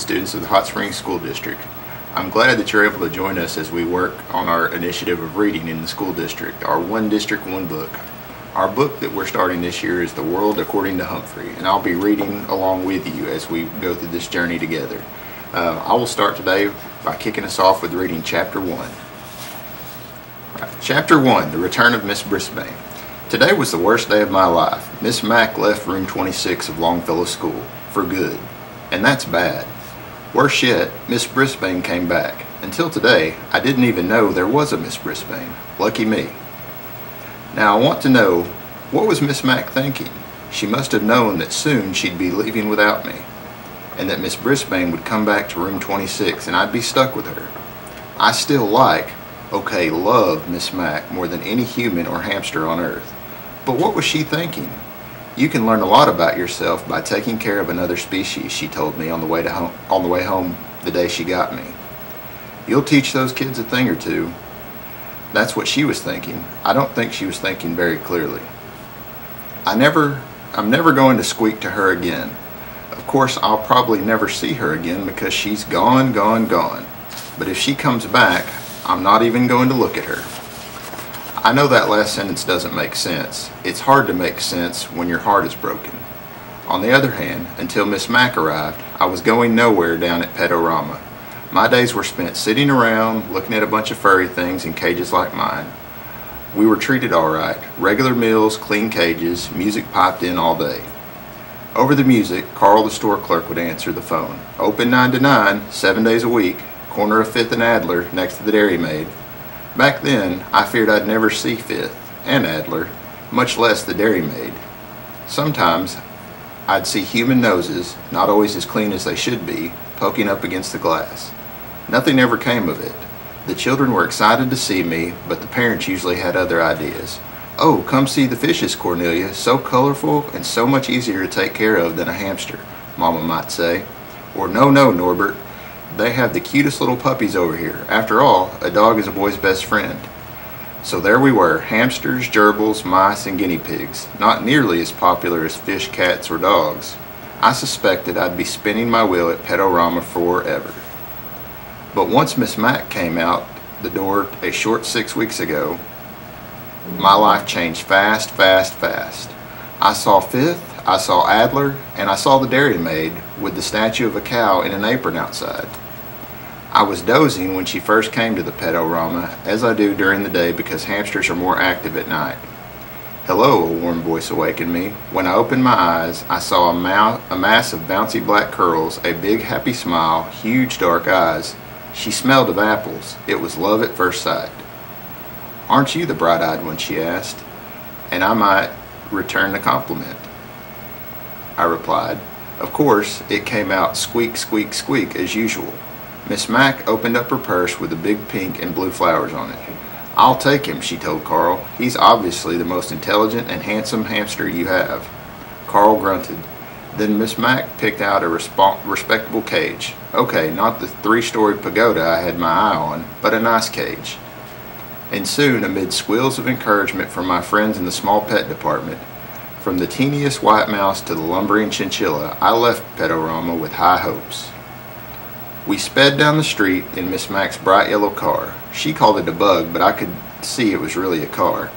students of the Hot Springs School District. I'm glad that you're able to join us as we work on our initiative of reading in the school district, our One District, One Book. Our book that we're starting this year is The World According to Humphrey, and I'll be reading along with you as we go through this journey together. I will start today by kicking us off with reading Chapter 1. Chapter 1, The Return of Miss Brisbane. Today was the worst day of my life. Miss Mack left room 26 of Longfellow School, for good. And that's bad. Worse yet, Miss Brisbane came back. Until today, I didn't even know there was a Miss Brisbane. Lucky me. Now I want to know, what was Miss Mack thinking? She must have known that soon she'd be leaving without me, and that Miss Brisbane would come back to room 26 and I'd be stuck with her. I still love Miss Mack more than any human or hamster on earth. But what was she thinking? You can learn a lot about yourself by taking care of another species, she told me on the way home the day she got me. You'll teach those kids a thing or two. That's what she was thinking. I don't think she was thinking very clearly. I'm never going to squeak to her again. Of course, I'll probably never see her again because she's gone. But if she comes back, I'm not even going to look at her. I know that last sentence doesn't make sense. It's hard to make sense when your heart is broken. On the other hand, until Miss Mack arrived, I was going nowhere down at Pedorama. My days were spent sitting around, looking at a bunch of furry things in cages like mine. We were treated all right. Regular meals, clean cages, music piped in all day. Over the music, Carl the store clerk would answer the phone. Open 9 to 9, 7 days a week, corner of 5th and Adler, next to the Dairy Maid. Back then, I feared I'd never see 5th and Adler, much less the Dairy Maid. Sometimes, I'd see human noses, not always as clean as they should be, poking up against the glass. Nothing ever came of it. The children were excited to see me, but the parents usually had other ideas. "Oh, come see the fishes, Cornelia, so colorful and so much easier to take care of than a hamster," Mama might say. Or, "No, Norbert. They have the cutest little puppies over here. After all, a dog is a boy's best friend." So there we were, hamsters, gerbils, mice, and guinea pigs, not nearly as popular as fish, cats, or dogs. I suspected I'd be spinning my wheel at Pedorama forever. But once Miss Mack came out the door a short 6 weeks ago, my life changed fast. I saw 5th, I saw Adler, and I saw the Dairy Maid with the statue of a cow in an apron outside. I was dozing when she first came to the Pedorama, as I do during the day because hamsters are more active at night. "Hello," a warm voice awakened me. When I opened my eyes, I saw a mass of bouncy black curls, a big happy smile, huge dark eyes. She smelled of apples. It was love at first sight. "Aren't you the bright-eyed one?" she asked, and I might return the compliment. I replied. Of course, it came out squeak, squeak, squeak as usual. Miss Mack opened up her purse with the big pink and blue flowers on it. "I'll take him," she told Carl. "He's obviously the most intelligent and handsome hamster you have." Carl grunted. Then Miss Mack picked out a respectable cage. Okay, not the 3-story pagoda I had my eye on, but a nice cage. And soon, amid squeals of encouragement from my friends in the small pet department, from the teeniest white mouse to the lumbering chinchilla, I left Pedorama with high hopes. We sped down the street in Miss Mack's bright yellow car. She called it a bug, but I could see it was really a car.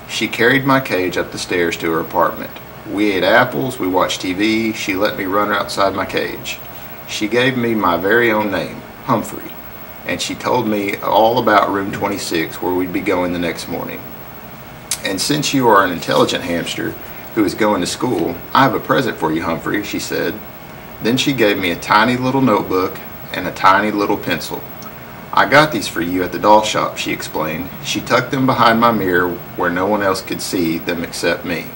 She carried my cage up the stairs to her apartment. We ate apples, we watched TV, she let me run outside my cage. She gave me my very own name, Humphrey, and she told me all about room 26 where we'd be going the next morning. "And since you are an intelligent hamster who is going to school, I have a present for you, Humphrey," she said. Then she gave me a tiny little notebook and a tiny little pencil. "I got these for you at the doll shop," she explained. She tucked them behind my mirror where no one else could see them except me.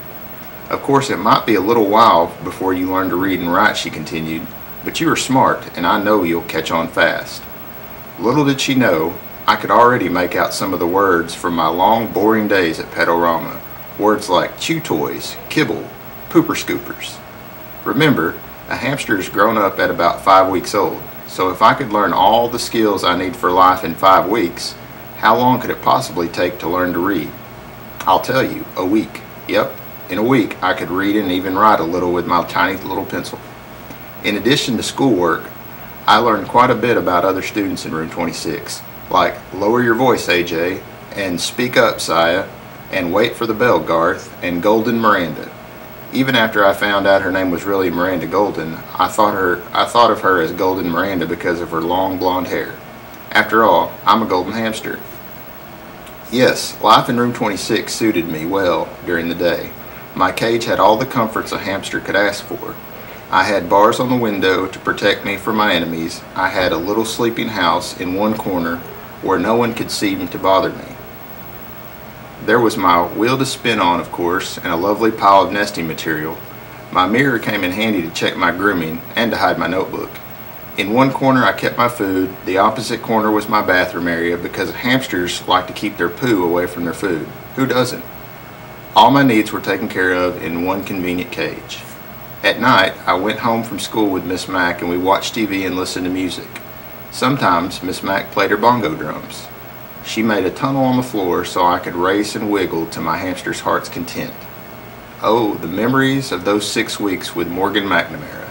"Of course, it might be a little while before you learn to read and write," she continued, "but you are smart, and I know you'll catch on fast." Little did she know, I could already make out some of the words from my long, boring days at Pedorama. Words like chew toys, kibble, pooper scoopers. Remember, a hamster is grown up at about 5 weeks old, so if I could learn all the skills I need for life in 5 weeks, how long could it possibly take to learn to read? I'll tell you, a week. Yep, in a week I could read and even write a little with my tiny little pencil. In addition to schoolwork, I learned quite a bit about other students in room 26, like lower your voice, AJ, and speak up, Saya, and wait for the bell, Garth, and Golden Miranda. Even after I found out her name was really Miranda Golden, I thought of her as Golden Miranda because of her long blonde hair. After all, I'm a golden hamster. Yes, life in room 26 suited me well during the day. My cage had all the comforts a hamster could ask for. I had bars on the window to protect me from my enemies. I had a little sleeping house in one corner where no one could seem to bother me. There was my wheel to spin on, of course, and a lovely pile of nesting material. My mirror came in handy to check my grooming and to hide my notebook. In one corner I kept my food. The opposite corner was my bathroom area because hamsters like to keep their poo away from their food. Who doesn't? All my needs were taken care of in one convenient cage. At night, I went home from school with Miss Mack and we watched TV and listened to music. Sometimes Miss Mack played her bongo drums. She made a tunnel on the floor so I could race and wiggle to my hamster's heart's content. Oh, the memories of those 6 weeks with Morgan McNamara.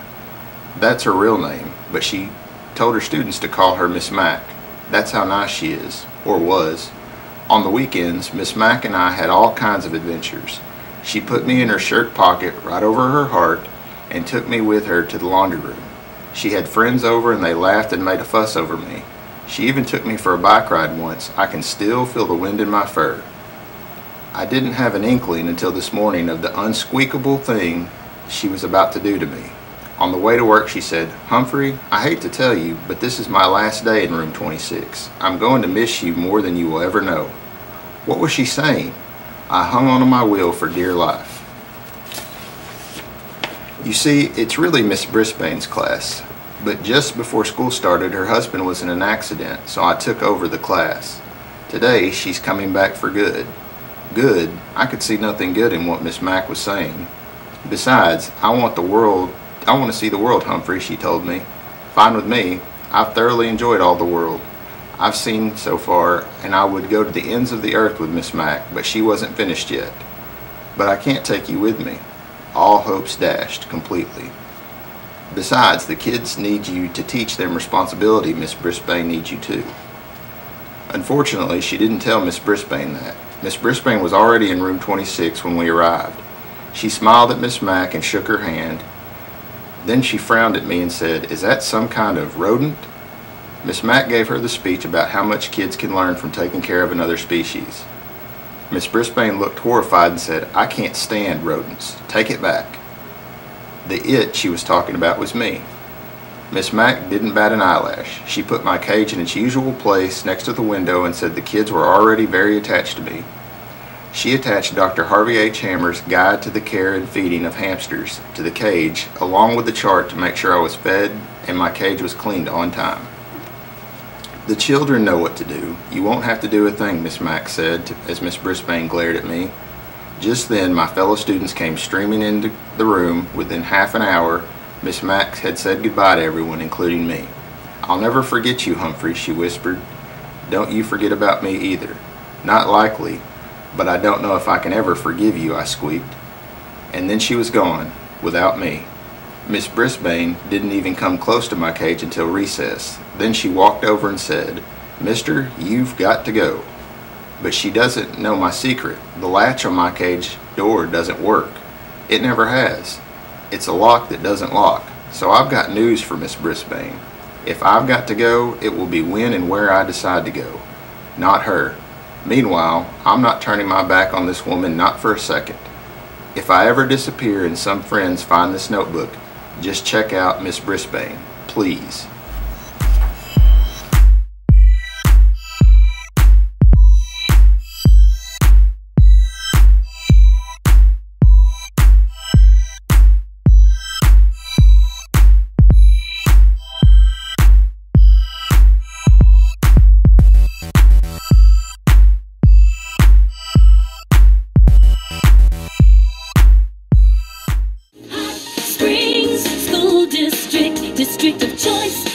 That's her real name, but she told her students to call her Miss Mack. That's how nice she is, or was. On the weekends, Miss Mack and I had all kinds of adventures. She put me in her shirt pocket right over her heart and took me with her to the laundry room. She had friends over and they laughed and made a fuss over me. She even took me for a bike ride once. I can still feel the wind in my fur. I didn't have an inkling until this morning of the unsqueakable thing she was about to do to me. On the way to work she said, "Humphrey, I hate to tell you, but this is my last day in room 26. I'm going to miss you more than you will ever know." What was she saying? I hung onto my wheel for dear life. You see, it's really Miss Brisbane's class. But just before school started, her husband was in an accident, so I took over the class. Today, she's coming back for good. Good? I could see nothing good in what Miss Mack was saying. Besides, I want to see the world, Humphrey, she told me. Fine with me. I've thoroughly enjoyed all the world I've seen so far, and I would go to the ends of the earth with Miss Mack, but she wasn't finished yet. But I can't take you with me. All hopes dashed completely. Besides, the kids need you to teach them responsibility. Miss Brisbane needs you too. Unfortunately, she didn't tell Miss Brisbane that. Miss Brisbane was already in room 26 when we arrived. She smiled at Miss Mack and shook her hand. Then she frowned at me and said, "Is that some kind of rodent?" Miss Mack gave her the speech about how much kids can learn from taking care of another species. Miss Brisbane looked horrified and said, "I can't stand rodents. Take it back." The it she was talking about was me. Miss Mack didn't bat an eyelash. She put my cage in its usual place next to the window and said the kids were already very attached to me. She attached Dr. Harvey H. Hammer's Guide to the Care and Feeding of Hamsters to the cage, along with the chart to make sure I was fed and my cage was cleaned on time. "The children know what to do. You won't have to do a thing," Miss Mack said as Miss Brisbane glared at me. Just then, my fellow students came streaming into the room. Within half an hour, Miss Mack had said goodbye to everyone, including me. "I'll never forget you, Humphrey," she whispered. "Don't you forget about me either." "Not likely, but I don't know if I can ever forgive you," I squeaked. And then she was gone, without me. Miss Brisbane didn't even come close to my cage until recess. Then she walked over and said, "Mister, you've got to go." But she doesn't know my secret. The latch on my cage door doesn't work. It never has. It's a lock that doesn't lock. So I've got news for Miss Brisbane. If I've got to go, it will be when and where I decide to go, not her. Meanwhile, I'm not turning my back on this woman, not for a second. If I ever disappear and some friends find this notebook, just check out Miss Brisbane, please. District of choice.